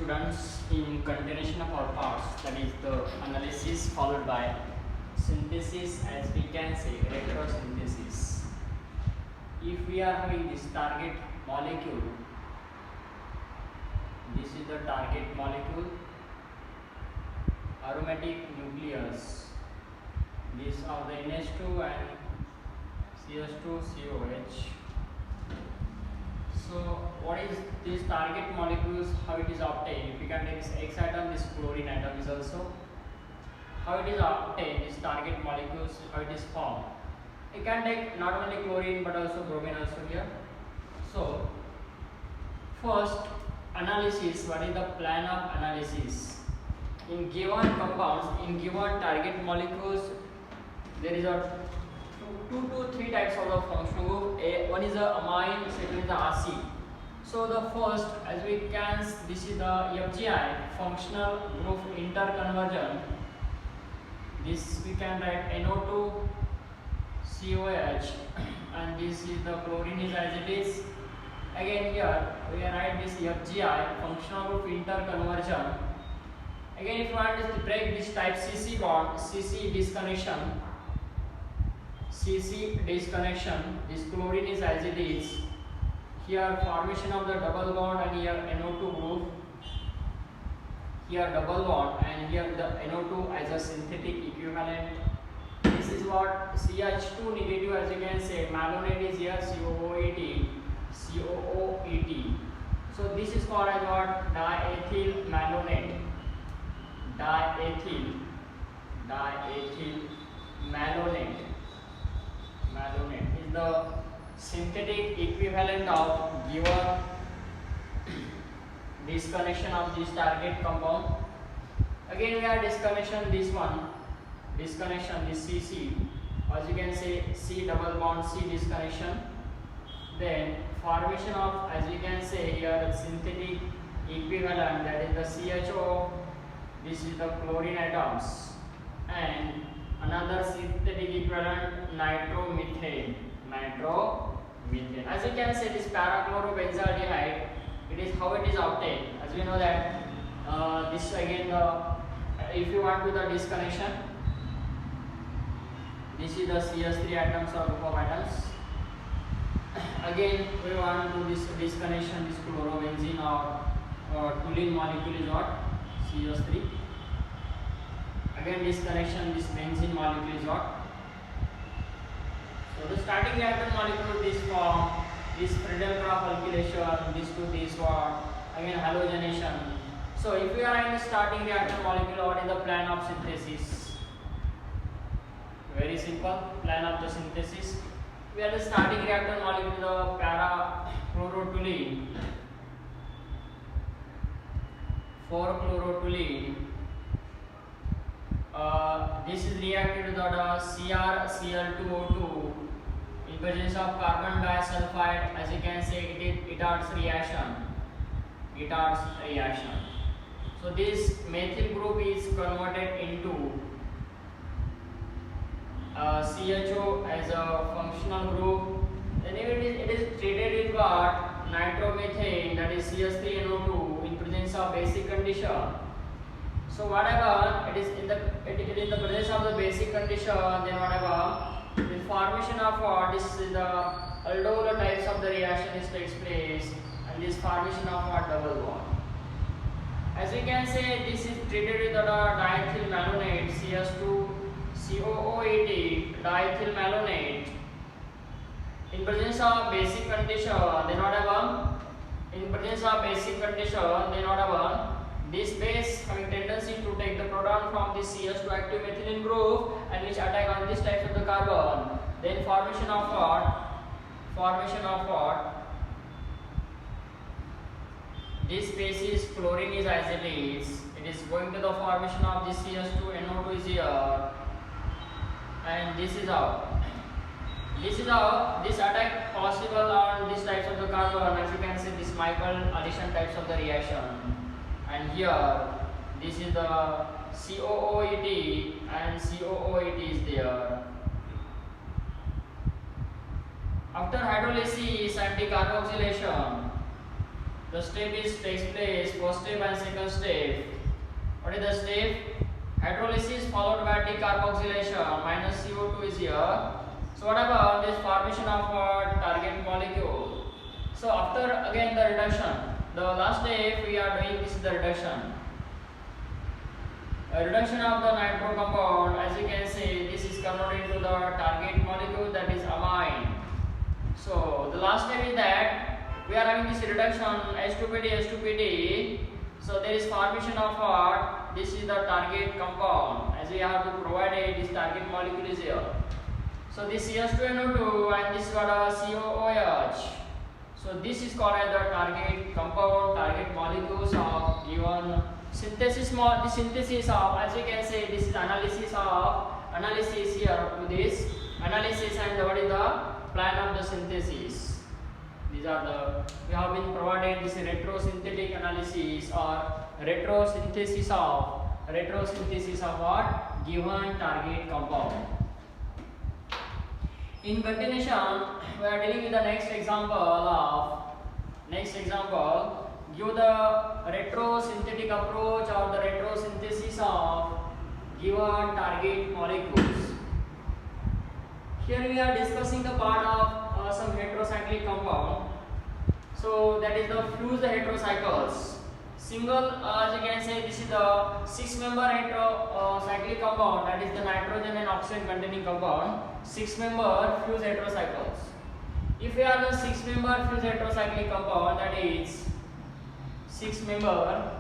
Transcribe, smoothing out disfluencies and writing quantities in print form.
students, in continuation of our parts, that is the analysis followed by synthesis, as we can say electrosynthesis. If we are having this target molecule, this is the target molecule, aromatic nucleus, these are the NH2 and CH2COH. So what is this target molecules, how it is obtained? If we can take this X atom, this chlorine atom is also how it is obtained, this target molecules, how it is formed. You can take not only chlorine but also bromine also here. So first analysis, what is the plan of analysis? In given compounds, in given target molecules, there is a two to three types of the functional group. One is the amine, second is the acid. So the first, as we can, this is the FGI, functional group interconversion. This we can write NO2 COH, and this is the chlorine is as it is. Again here we write this FGI, functional group interconversion. Again, if you want to break this type CC bond, CC disconnection, this chlorine is as it is. Here formation of the double bond, and here NO2 group, here double bond, and here the NO2 as a synthetic equivalent. This is what CH2 negative, as you can say, malonate is here, COOET. So this is called as what? Diethyl malonate. Diethyl malonate. Malonate is the synthetic equivalent of given disconnection of this target compound. Again we have disconnection, this one, disconnection, this CC, as you can say C double bond C disconnection. Then formation of, as you can say here, synthetic equivalent, that is the CHO, this is the chlorine atoms, and another synthetic equivalent nitromethane. As you can say, this parachlorobenzaldehyde, it is how it is obtained. As we know that this again, if you want to the disconnection, this is the CH3 atoms or group of atoms. Again we want to do this disconnection, this chlorobenzene or toluene molecule is what? CH3. Again disconnection, this benzene molecule is what? So the starting reactant molecule, this form, this Friedel-Crafts alkylation, this to this one, again halogenation. So if we are in the starting reactant molecule, what is the plan of synthesis? Very simple, plan of the synthesis. We are the starting reactant molecule, the para-chlorotoluene, 4-chlorotoluene. This is reacted with the CrCl2O2 in presence of carbon disulfide. As you can say, it Itard's reaction. So this methyl group is converted into CHO as a functional group. Then it is treated with what? Nitromethane, that is CH3NO2 in presence of basic condition. So whatever it is in the presence of the basic condition, then whatever the formation of what, this is the aldola types of the reaction is takes place, and this formation of what? Double bond. As we can say, this is treated with the diethyl malonate, CH2 COOET, diethyl malonate in presence of basic condition, then whatever in presence of basic condition, then whatever this base having tendency to take the proton from this CH2 active methylene group and which attack on this types of the carbon. Then formation of what? This species chlorine is as it is. It is going to the formation of this CH2NO2 is here, and this is how this attack possible on these types of the carbon. As you can see, this Michael addition types of the reaction. And here this is the COOET, and COOET is there. After hydrolysis and decarboxylation, The step is takes place, first step and second step. What is the step? Hydrolysis followed by decarboxylation, minus CO2 is here. So what about this formation of a target molecule? So after again the reduction, the last step we are doing this is the reduction. A reduction of the nitro compound, as you can see, this is converted into the target molecule, that is amine. So the last step is that we are having this reduction H2PD. So there is formation of what? This is the target compound, as we have to provide this target molecule is here. So this CH2NO2 and this is what a COOH. So this is called as the target compound, target molecules of given synthesis. The synthesis of, as you can say, this is analysis here up to this analysis, and what is the plan of the synthesis. These are the, we have been provided this retrosynthetic analysis or retrosynthesis of what? Given target compound. In continuation, we are dealing with the next example. Give the retrosynthetic approach or the retrosynthesis of given target molecules. Here we are discussing the part of some heterocyclic compound. So that is the fused heterocycles. Single, as you can say, this is the 6-member heterocyclic compound, that is the nitrogen and oxygen containing compound. 6-member fused heterocycles. If we are the 6-member fused heterocyclic compound, that is 6-member